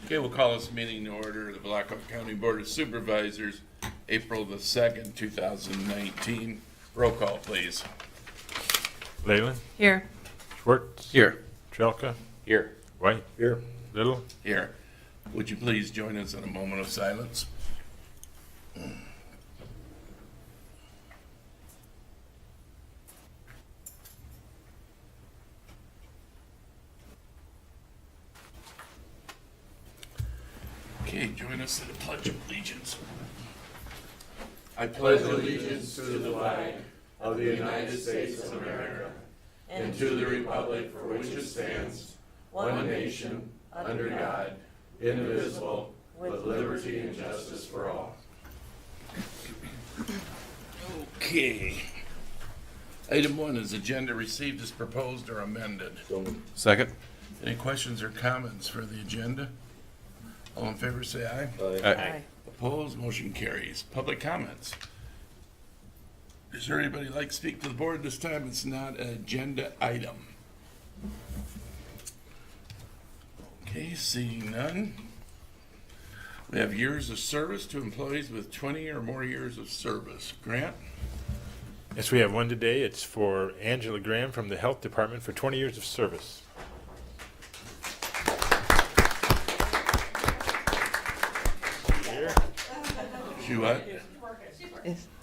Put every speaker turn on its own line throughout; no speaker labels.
Okay, we'll call this meeting to order. The Blackhawk County Board of Supervisors, April the 2nd, 2019. Roll call, please.
Leyland,
Here.
Schwartz,
Here.
Trelka,
Here.
White,
Here.
Little.
Here. Would you please join us in a moment of silence? Okay, join us in the Pledge of Allegiance.
I pledge allegiance to the flag of the United States of America and to the republic for which it stands, one nation, under God, indivisible, with liberty and justice for all.
Okay. Item 1 is agenda received as proposed or amended.
Second.
Any questions or comments for the agenda? All in favor say aye.
Aye.
Opposed, motion carries. Public comments. Is there anybody like to speak to the board this time? It's not an agenda item. Okay, seeing none. We have years of service to employees with 20 or more years of service. Grant?
Yes, we have one today. It's for Angela Graham from the Health Department for 20 years of service. Here.
She what?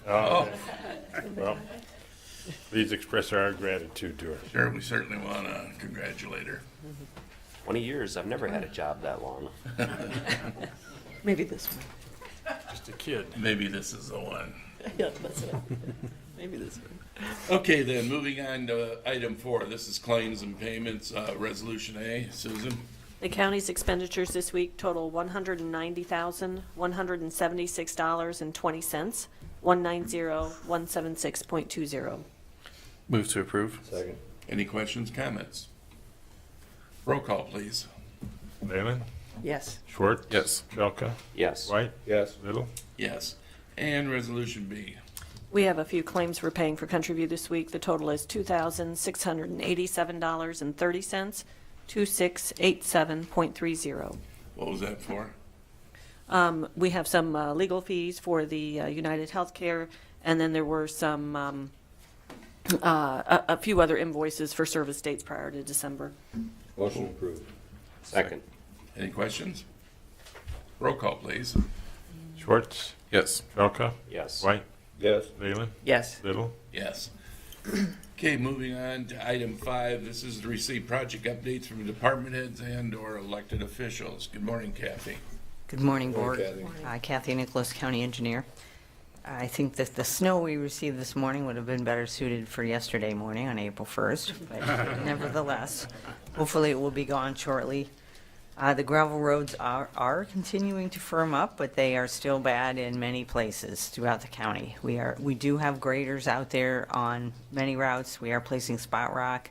Oh, well, please express our gratitude to her.
Sure, we certainly want to congratulate her.
20 years. I've never had a job that long.
Maybe this one.
Just a kid.
Maybe this is the one.
Yeah, that's it. Maybe this one.
Okay, then, moving on to item 4. This is claims and payments, Resolution A. Susan?
The county's expenditures this week total $190,176.20, 190,176.20.
Move to approve.
Second.
Any questions, comments? Roll call, please.
Leyland,
Yes.
Schwartz.
Yes.
Trelka,
Yes.
White,
Yes.
Little.
Yes. And Resolution B.
We have a few claims we're paying for Country View this week. The total is $2,687.30, 2687.30.
What was that for?
We have some legal fees for the United Healthcare, and then there were some a few other invoices for service dates prior to December.
Motion approved.
Second.
Any questions? Roll call, please.
Schwartz,
Yes.
Trelka,
Yes.
White,
Yes.
Leyland,
Yes.
Little.
Yes. Okay, moving on to item 5. This is to receive project updates from department heads and/or elected officials. Good morning, Kathy.
Good morning, Board.
Kathy.
Kathy Nicholas, County Engineer. I think that the snow we received this morning would have been better suited for yesterday morning on April 1st, but nevertheless, hopefully it will be gone shortly. The gravel roads are continuing to firm up, but they are still bad in many places throughout the county. We do have graders out there on many routes. We are placing spot rock,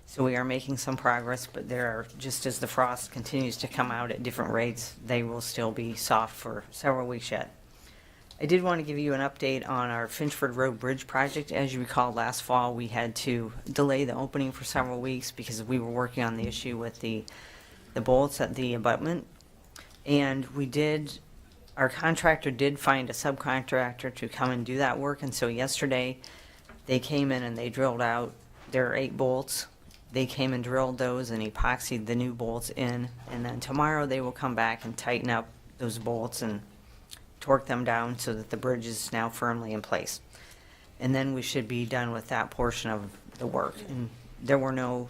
so we are making some progress, but there are, just as the frost continues to come out at different rates, they will still be soft for several weeks yet. I did want to give you an update on our Finchford Road Bridge project. As you recall, last fall we had to delay the opening for several weeks because we were working on the issue with the bolts at the abutment. And our contractor did find a subcontractor to come and do that work. And so yesterday they came in and they drilled out, there are 8 bolts. They came and drilled those and epoxied the new bolts in. And then tomorrow they will come back and tighten up those bolts and torque them down so that the bridge is now firmly in place. And then we should be done with that portion of the work. And there were no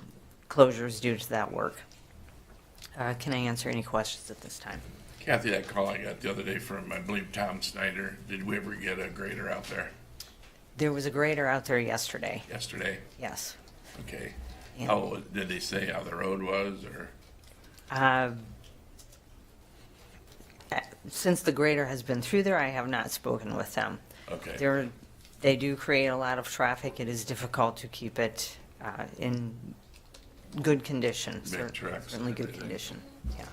closures due to that work. Can I answer any questions at this time?
Kathy, that call I got the other day from, I believe, Tom Snyder. Did we ever get a grader out there
There was a grader out there yesterday.
yesterday?
Yes.
Okay.
And-
How, did they say how the road was, or?
Since the grader has been through there, I have not spoken with them.
Okay.
They do create a lot of traffic. It is difficult to keep it in good condition.
Big trucks
Certainly
and
good
everything.
condition, yeah.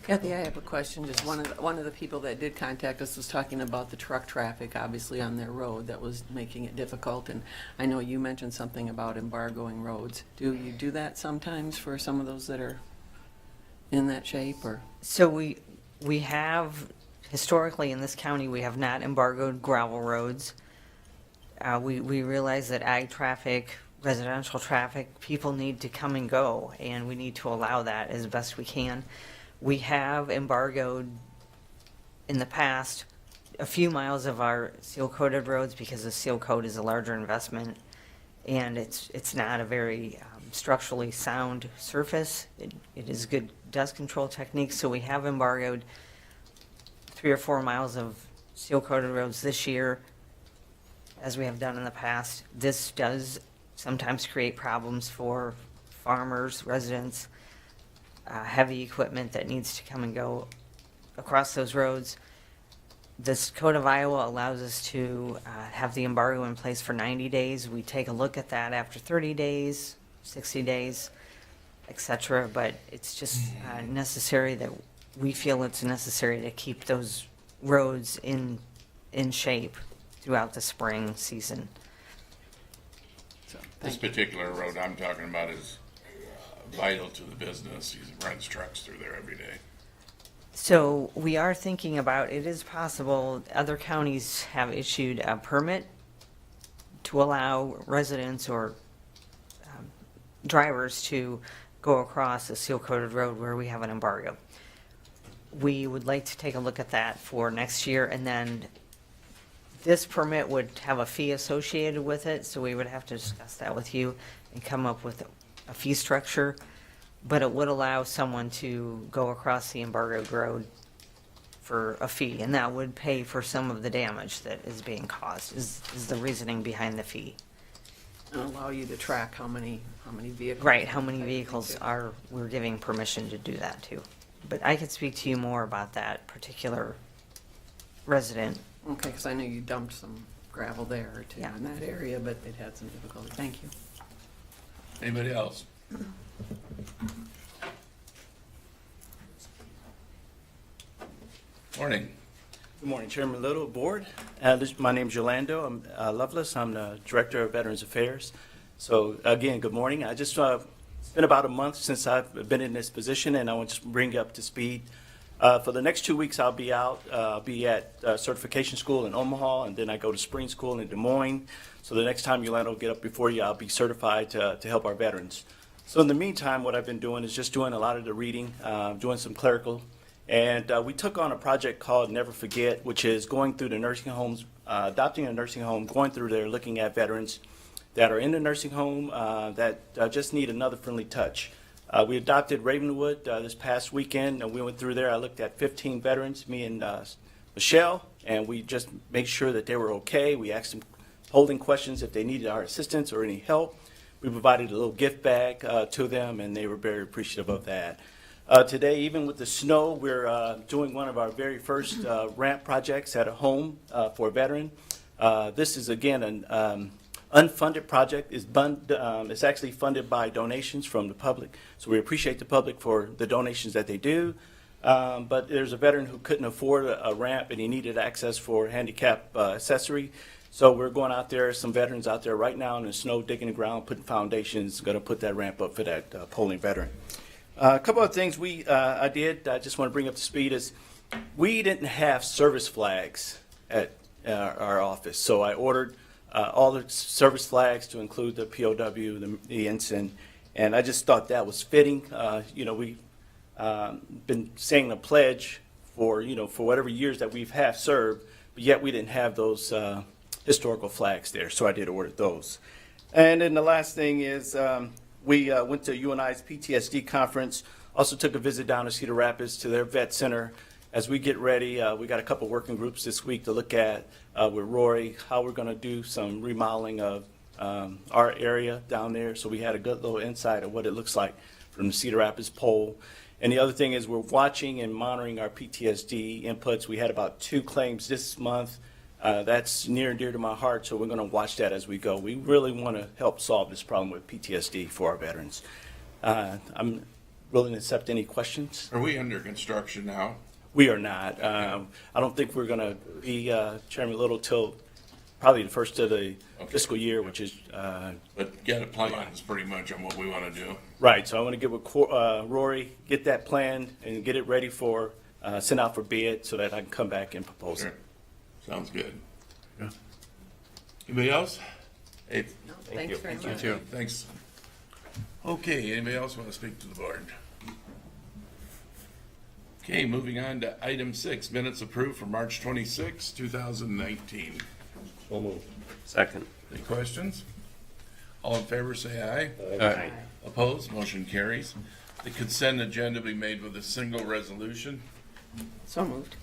Kathy, I have a question. Just one of the people that did contact us was talking about the truck traffic, obviously on their road, that was making it difficult. And I know you mentioned something about embargoing roads. Do you do that sometimes for some of those that are in that shape, or?
So we have, historically in this county, we have not embargoed gravel roads. We realize that ag traffic, residential traffic, people need to come and go, and we need to allow that as best we can. We have embargoed in the past a few miles of our seal-coated roads because the seal coat is a larger investment, and it's not a very structurally sound surface. It is good dust control technique, so we have embargoed 3 or 4 miles of seal-coated roads this year, as we have done in the past. This does sometimes create problems for farmers, residents, heavy equipment that needs to come and go across those roads. This Code of Iowa allows us to have the embargo in place for 90 days. We take a look at that after 30 days, 60 days, etc. But it's just necessary that we feel it's necessary to keep those roads in shape throughout the spring season.
So,
This
thank you.
particular road I'm talking about is vital to the business. He runs trucks through there every day.
So we are thinking about, it is possible, other counties have issued a permit to allow residents or drivers to go across a seal-coated road where we have an embargo. We would like to take a look at that for next year, and then this permit would have a fee associated with it, so we would have to discuss that with you and come up with a fee structure. But it would allow someone to go across the embargoed road for a fee, and that would pay for some of the damage that is being caused, is the reasoning behind the fee.
And allow you to track how many vehicles.
Right, how many vehicles we're giving permission to do that to. But I could speak to you more about that particular resident.
Okay, because I know you dumped some gravel there too,
Yeah.
in that area, but it had some difficulty. Thank you.
Anybody else? Morning.
Good morning, Chairman Little, Board. My name's Yolando. I'm Loveless. I'm the Director of Veterans Affairs. So again, good morning. I just, it's been about a month since I've been in this position, and I want to bring you up to speed. For the next 2 weeks, I'll be out. I'll be at certification school in Omaha, and then I go to spring school in Des Moines. So the next time Yolanda will get up before you, I'll be certified to help our veterans. So in the meantime, what I've been doing is just doing a lot of the reading, doing some clerical. And we took on a project called Never Forget, which is going through the nursing homes, adopting a nursing home, going through there, looking at veterans that are in the nursing home that just need another friendly touch. We adopted Ravenwood this past weekend, and we went through there. I looked at 15 veterans, me and Michelle, and we just made sure that they were okay. We asked them holding questions if they needed our assistance or any help. We provided a little gift bag to them, and they were very appreciative of that. Today, even with the snow, we're doing one of our very first ramp projects at a home for a veteran. This is, again, an unfunded project. It's actually funded by donations from the public. So we appreciate the public for the donations that they do. But there's a veteran who couldn't afford a ramp, and he needed access for handicap accessory. So we're going out there, some veterans out there right now in the snow, digging the ground, putting foundations, going to put that ramp up for that polling veteran. A couple of things I did, I just want to bring up to speed, is we didn't have service flags at our office. So I ordered all the service flags to include the POW, the ensign, and I just thought that was fitting. We've been saying a pledge for whatever years that we've served, but yet we didn't have those historical flags there, so I did order those. And then the last thing is we went to UNI's PTSD conference, also took a visit down to Cedar Rapids to their vet center. As we get ready, we got a couple working groups this week to look at with Rory how we're going to do some remodeling of our area down there. So we had a good little insight of what it looks like from the Cedar Rapids poll. And the other thing is we're watching and monitoring our PTSD inputs. We had about 2 claims this month. That's near and dear to my heart, so we're going to watch that as we go. We really want to help solve this problem with PTSD for our veterans. I'm willing to accept any questions.
Are we under construction now?
We are not. I don't think we're going to be, Chairman Little, till probably the first of the fiscal year, which is
But get a plan is pretty much on what we want to do.
Right, so I want to get with Rory, get that planned, and get it ready for, send out for bid so that I can come back and propose
Sure.
it.
Sounds good. Anybody else? Hey,
Thanks very much.
thanks. Okay, anybody else want to speak to the board? Okay, moving on to item 6, minutes approved for March 26, 2019.
So moved. Second.
Any questions? All in favor, say aye.
Aye.
Opposed, motion carries. The consent agenda be made with a single resolution.
So moved.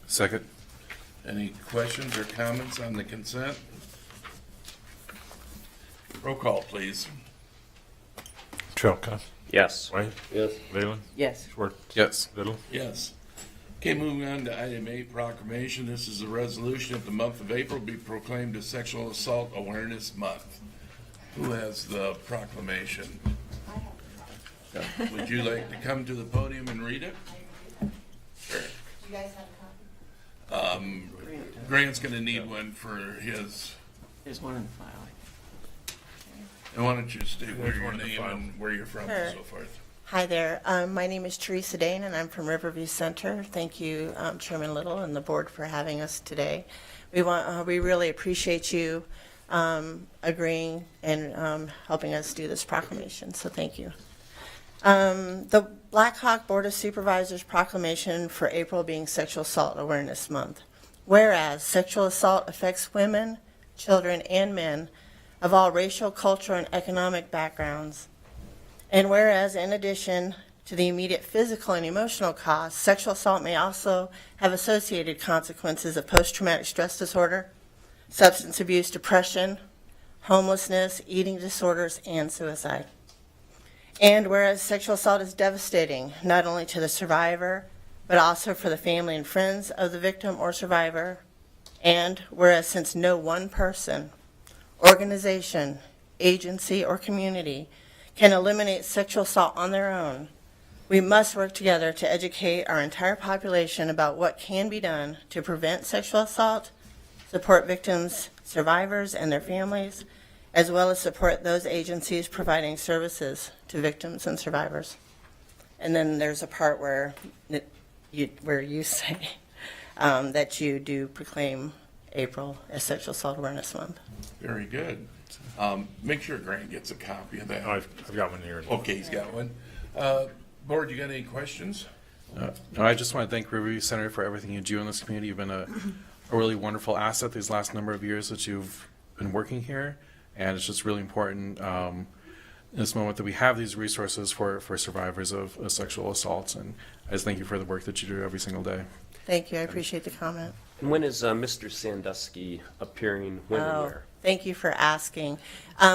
Second.
Any questions or comments on the consent? Roll call, please.
Trelka,
Yes.
White,
Yes.
Leyland,
Yes.
Schwartz.
Yes.
Little.
Yes. Okay, moving on to item 8, proclamation. This is a resolution that the month of April be proclaimed as Sexual Assault Awareness Month. Who has the proclamation? Would you like to come to the podium and read it? Sure.
You guys have a copy?
Grant's gonna need one for his,
There's one in the file.
and why don't you state where
There's
your
one in the
name
file.
and where you're from
Sure.
and so forth.
Hi there. My name is Teresa Dane, and I'm from Riverview Center. Thank you, Chairman Little and the board for having us today. We really appreciate you agreeing and helping us do this proclamation, so thank you. The Black Hawk Board of Supervisors proclamation for April being Sexual Assault Awareness Month. Whereas sexual assault affects women, children, and men of all racial, cultural, and economic backgrounds. And whereas, in addition to the immediate physical and emotional costs, sexual assault may also have associated consequences of post-traumatic stress disorder, substance abuse, depression, homelessness, eating disorders, and suicide. And whereas sexual assault is devastating, not only to the survivor, but also for the family and friends of the victim or survivor. And whereas since no one person, organization, agency, or community can eliminate sexual assault on their own, we must work together to educate our entire population about what can be done to prevent sexual assault, support victims, survivors, and their families, as well as support those agencies providing services to victims and survivors. And then there's a part where you say that you do proclaim April as Sexual Assault Awareness Month.
Very good. Make sure Grant gets a copy of that.
I've got one here.
Okay, he's got one. Board, you got any questions?
No, I just want to thank Riverview Center for everything you do in this community. You've been a really wonderful asset these last number of years that you've been working here, and it's just really important in this moment that we have these resources for survivors of sexual assaults, and I just thank you for the work that you do every single day.
Thank you, I appreciate the comment.
And when is Mr. Sandusky appearing? When and where?
Thank you for asking.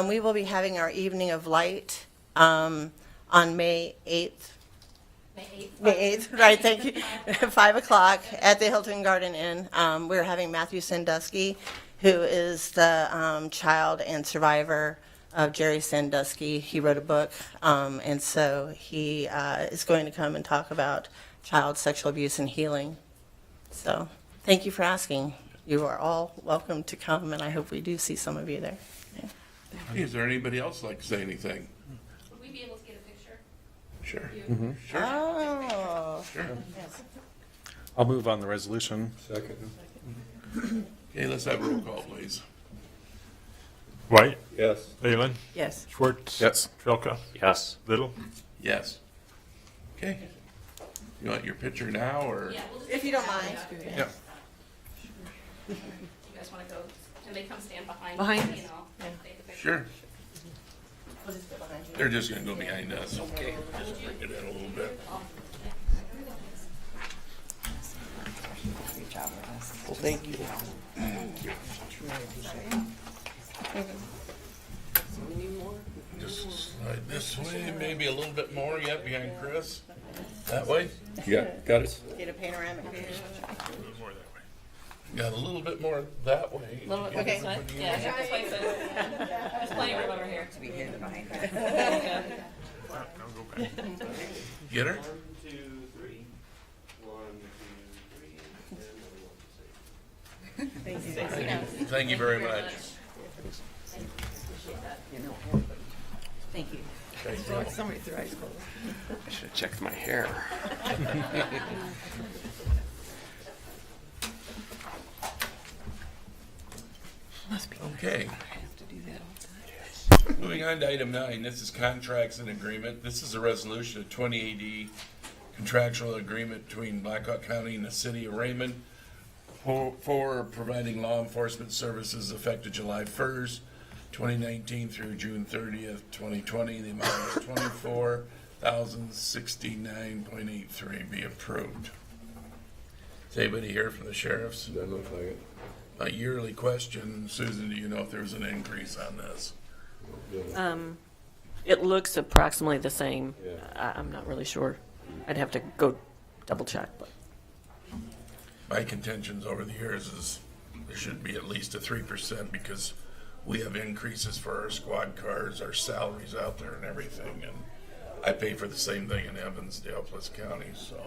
We will be having our Evening of Light on May 8th. May 8th, right, thank you, 5 o'clock at the Hilton Garden Inn. We're having Matthew Sandusky, who is the child and survivor of Jerry Sandusky. He wrote a book, and so he is going to come and talk about child sexual abuse and healing. So, thank you for asking. You are all welcome to come, and I hope we do see some of you there. Yeah.
Is there anybody else like to say anything?
Would we be able to get a picture?
Sure.
Mm-hmm.
Sure.
Oh.
Sure.
I'll move on the resolution.
Okay, let's have a roll call, please.
White,
Yes.
Leyland,
Yes.
Schwartz.
Yes.
Trelka,
Yes.
Little.
Yes. Okay. You want your picture now, or?
Yeah, we'll just.
If you don't mind.
Yeah.
You guys wanna go, can they come stand behind?
Behind
me,
us.
take the picture?
Sure. They're just gonna go behind us. Okay. Just bring it in a little bit.
Well, thank you.
Just slide this way, maybe a little bit more yet behind Chris. That way?
Yeah, got it.
Get a panoramic view.
Got a little bit more that way.
Okay.
Yeah, this way, so there's plenty of room over here.
Get her? Thank you very much.
Thank you.
Somebody with their eyes closed.
I should have checked my hair.
Must be.
Okay.
I have to do that all the time.
Moving on to item 9, this is contracts and agreement. This is a resolution of 2080 contractual agreement between Blackhawk County and the city of Raymond for providing law enforcement services effective July 1st, 2019 through June 30th, 2020. The amount is $24,069.83 be approved. Is anybody here from the sheriffs?
Doesn't look like it.
A yearly question. Susan, do you know if there was an increase on this?
It looks approximately the same.
Yeah.
I'm not really sure. I'd have to go double check, but.
My contentions over the years is there should be at least a 3% because we have increases for our squad cars, our salaries out there and everything. And I pay for the same thing in Evansdale, Plus County, so.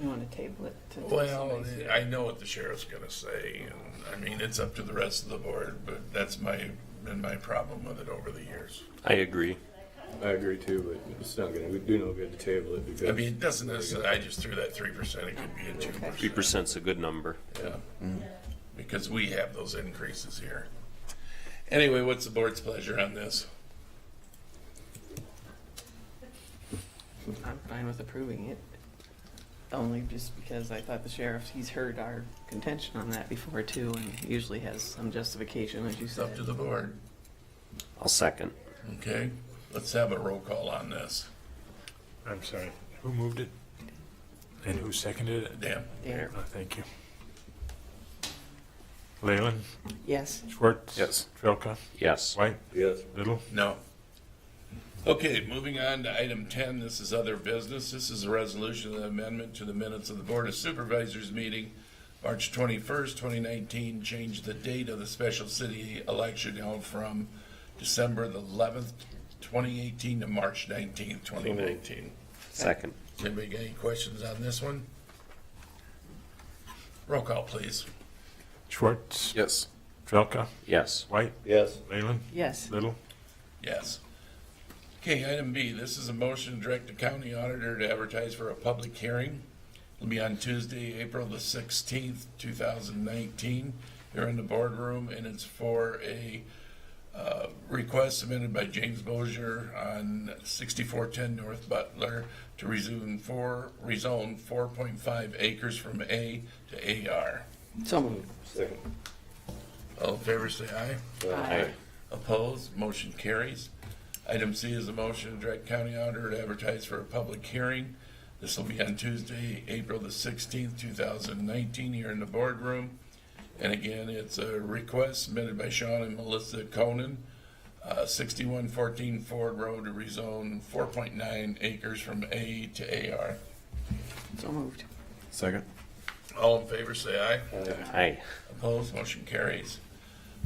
You want to table it? To
Well,
somebody's here?
I know what the sheriff's gonna say, and I mean, it's up to the rest of the board, but that's been my problem with it over the years.
I agree.
I agree too, but it's not gonna, we do no good to table it because.
I mean, it doesn't necessarily, I just threw that 3%, it could be a 2%.
3%'s a good number.
Yeah, because we have those increases here. Anyway, what's the board's pleasure on this?
I'm fine with approving it. Only just because I thought the sheriff, he's heard our contention on that before too, and usually has some justification, as you
It's up
said.
to the board.
I'll second.
Okay, let's have a roll call on this.
I'm sorry, who moved it? And who seconded it?
Dan?
Dan?
Oh, thank you. Leyland,
Yes.
Schwartz?
Yes.
Trelka?
Yes.
White?
Yes.
Little?
No. Okay, moving on to item 10, this is other business. This is a resolution of amendment to the minutes of the Board of Supervisors meeting, March 21st, 2019, change the date of the special city election held from December the 11th, 2018 to March 19th, 2019.
Second.
Anybody got any questions on this one? Roll call, please.
Schwartz?
Yes.
Trelka?
Yes.
White?
Yes.
Leyland?
Yes.
Little?
Yes. Okay, item B, this is a motion to direct the county auditor to advertise for a public hearing. It'll be on Tuesday, April the 16th, 2019, here in the boardroom, and it's for a request submitted by James Bozier on 6410 North Butler to rezone 4.5 acres from A to AR.
So moved.
Second.
All in favor, say aye.
Aye.
Opposed, motion carries. Item C is a motion to direct county auditor to advertise for a public hearing. This will be on Tuesday, April the 16th, 2019, here in the boardroom. And again, it's a request submitted by Sean and Melissa Conan, 6114 Ford Road to rezone 4.9 acres from A to AR.
So moved.
Second.
All in favor, say aye.
Aye.
Opposed, motion carries.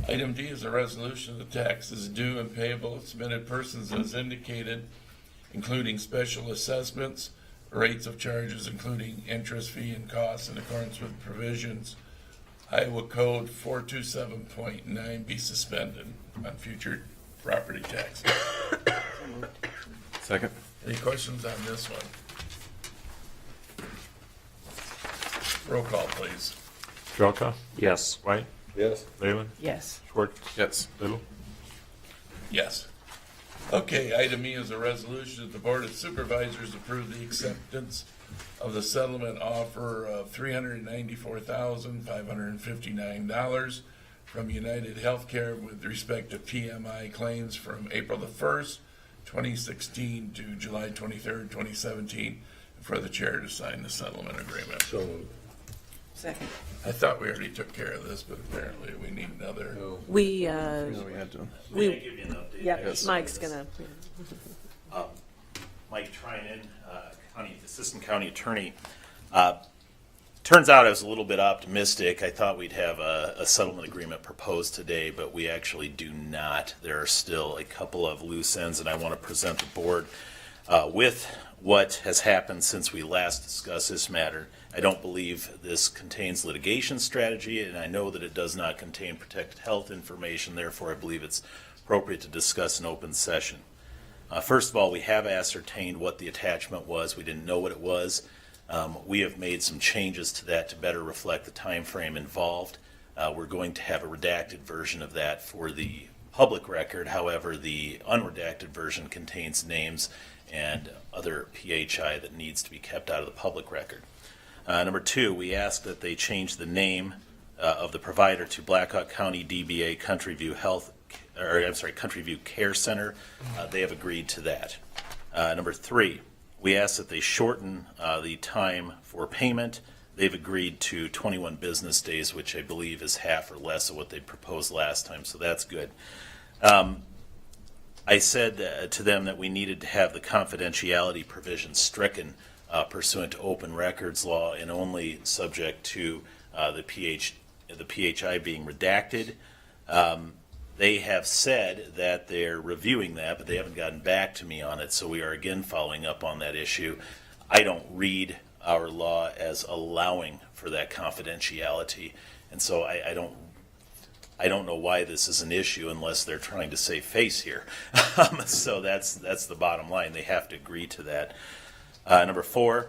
Item D is a resolution of the taxes due and payable of submitted persons as indicated, including special assessments, rates of charges, including interest, fee, and costs in accordance with provisions. Iowa Code 427.9 be suspended on future property taxes.
Second.
Any questions on this one? Roll call, please.
Trelka?
Yes.
White?
Yes.
Leyland?
Yes.
Schwartz?
Yes.
Little?
Yes. Okay, item E is a resolution that the Board of Supervisors approve the acceptance of the settlement offer of $394,559 from United Healthcare with respect to PMI claims from April the 1st, 2016 to July 23rd, 2017, for the chair to sign the settlement agreement.
So moved.
Second.
I thought we already took care of this, but apparently we need another.
No.
We,
No, we had to.
we,
Give you an update.
yeah,
Yes.
Mike's gonna,
Mike Trinan, Assistant County Attorney. Turns out I was a little bit optimistic. I thought we'd have a settlement agreement proposed today, but we actually do not. There are still a couple of loose ends, and I want to present the board with what has happened since we last discussed this matter. I don't believe this contains litigation strategy, and I know that it does not contain protected health information. Therefore, I believe it's appropriate to discuss in open session. First of all, we have ascertained what the attachment was. We didn't know what it was. We have made some changes to that to better reflect the time frame involved. We're going to have a redacted version of that for the public record. However, the unredacted version contains names and other PHI that needs to be kept out of the public record. Number two, we ask that they change the name of the provider to Blackhawk County DBA Countryview Countryview Care Center. They have agreed to that. Number three, we ask that they shorten the time for payment. They've agreed to 21 business days, which I believe is half or less of what they proposed last time, so that's good. I said to them that we needed to have the confidentiality provision stricken pursuant to open records law and only subject to the PHI being redacted. They have said that they're reviewing that, but they haven't gotten back to me on it, so we are again following up on that issue. I don't read our law as allowing for that confidentiality, and so I don't know why this is an issue unless they're trying to save face here. So that's the bottom line. They have to agree to that. Number five,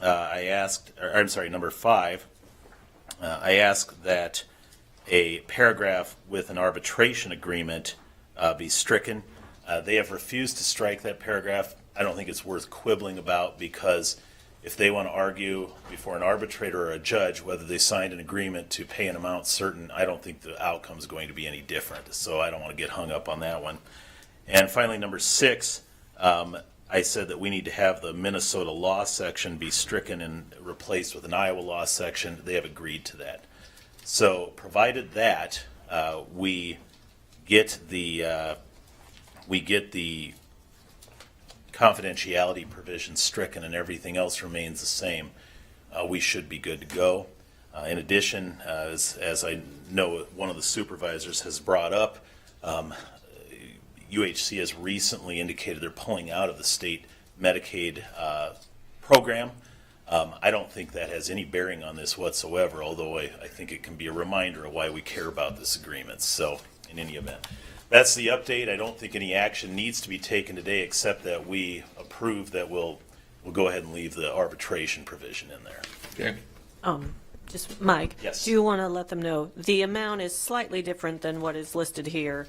I asked that a paragraph with an arbitration agreement be stricken. They have refused to strike that paragraph. I don't think it's worth quibbling about, because if they want to argue before an arbitrator or a judge whether they signed an agreement to pay an amount certain, I don't think the outcome is going to be any different. So I don't want to get hung up on that one. And finally, number six, I said that we need to have the Minnesota law section be stricken and replaced with an Iowa law section. They have agreed to that. So provided that we get the confidentiality provision stricken and everything else remains the same, we should be good to go. In addition, as I know one of the supervisors has brought up, UHC has recently indicated they're pulling out of the state Medicaid program. I don't think that has any bearing on this whatsoever, although I think it can be a reminder of why we care about this agreement. So in any event, that's the update. I don't think any action needs to be taken today, except that we approve that we'll go ahead and leave the arbitration provision in there.
Okay.
Just, Mike?
Yes.
Do you want to let them know, the amount is slightly different than what is listed here,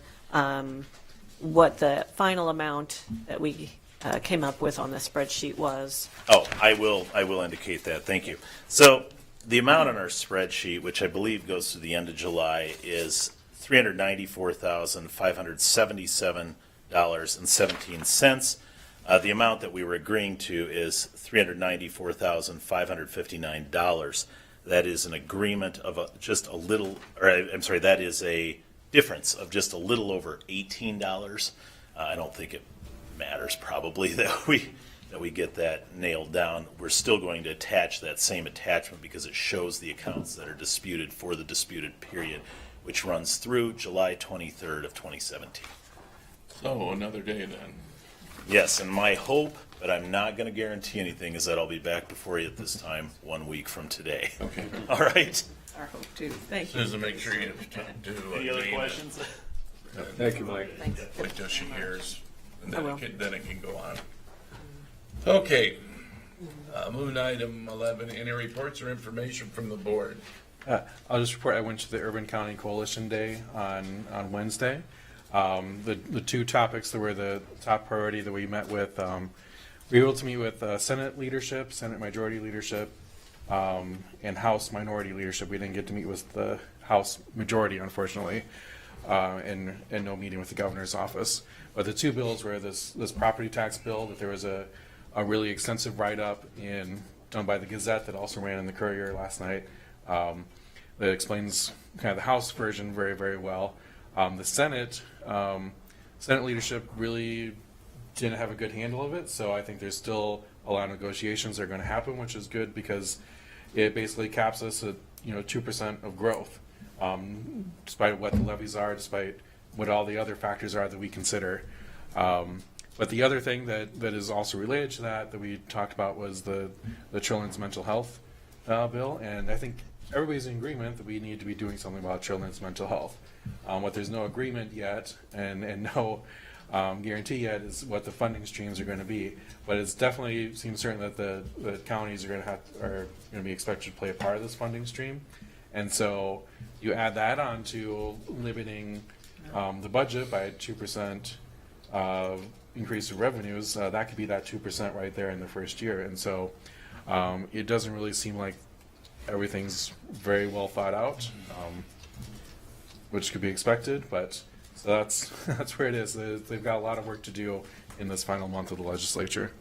what the final amount that we came up with on the spreadsheet was?
Oh, I will indicate that. Thank you. So the amount on our spreadsheet, which I believe goes to the end of July, is $394,577.17. The amount that we were agreeing to is $394,559. That is an agreement of that is a difference of just a little over $18. I don't think it matters probably that we get that nailed down. We're still going to attach that same attachment because it shows the accounts that are disputed for the disputed period, which runs through July 23rd of 2017.
So another day then.
Yes, and my hope, but I'm not going to guarantee anything, is that I'll be back before you at this time 1 week from today.
Okay.
All right.
Our hope too. Thank you.
Susan, make sure you have time to.
Any other questions?
Thank you, Mike.
Thanks.
Wait till she hears, and
I
then
will.
then it can go on. Okay. Moving to item 11, any reports or information from the board?
I'll just report I went to the Urban County Coalition Day on Wednesday. The two topics that were the top priority that we met with, we were able to meet with Senate leadership, Senate Majority leadership, and House Minority leadership. We didn't get to meet with the House Majority, unfortunately, and no meeting with the governor's office. But the two bills were this property tax bill that there was a really extensive write-up done by the Gazette that also ran in the Courier last night that explains kind of the House version very, very well. The Senate leadership really didn't have a good handle of it, so I think there's still a lot of negotiations that are going to happen, which is good because it basically caps us at 2% of growth, despite what the levies are, despite what all the other factors are that we consider. But the other thing that is also related to that we talked about was the children's mental health bill, and I think everybody's in agreement that we need to be doing something about children's mental health. What there's no agreement yet, and no guarantee yet is what the funding streams are going to be. But it's definitely seems certain that the counties are going to be expected to play a part of this funding stream. And so you add that on to limiting the budget by 2% increase of revenues, that could be that 2% right there in the first year. And so it doesn't really seem like everything's very well thought out, which could be expected. But so that's where it is. They've got a lot of work to do in this final month of the legislature.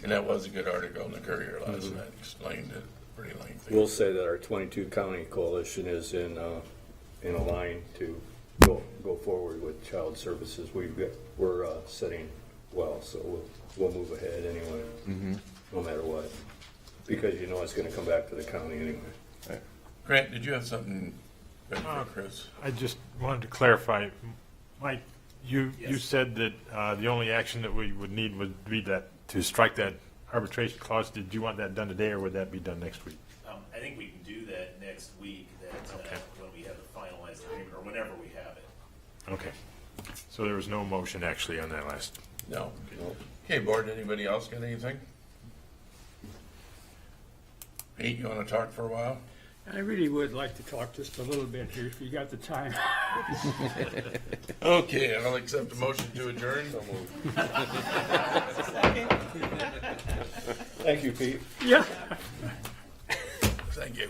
And that was a good article in the Courier last night, explained it pretty lengthy.
We'll say that our 22 county coalition is in a line to go forward with child services. We're setting well, so we'll move ahead anyway, no matter what, because you know it's going to come back to the county anyway.
Grant, did you have something ready for Chris?
I just wanted to clarify, Mike, you
Yes.
said that the only action that we would need would be that to strike that arbitration clause. Did you want that done today, or would that be done next week?
I think we can do that next week,
Okay.
when we have the finalized agreement, or whenever we have it.
Okay. So there was no motion actually on that last.
No. Okay, board, anybody else got anything? Pete, you want to talk for a while?
I really would like to talk just a little bit here, if you got the time.
Okay, I'll accept a motion to adjourn.
Thank you, Pete.
Yeah.
Thank you.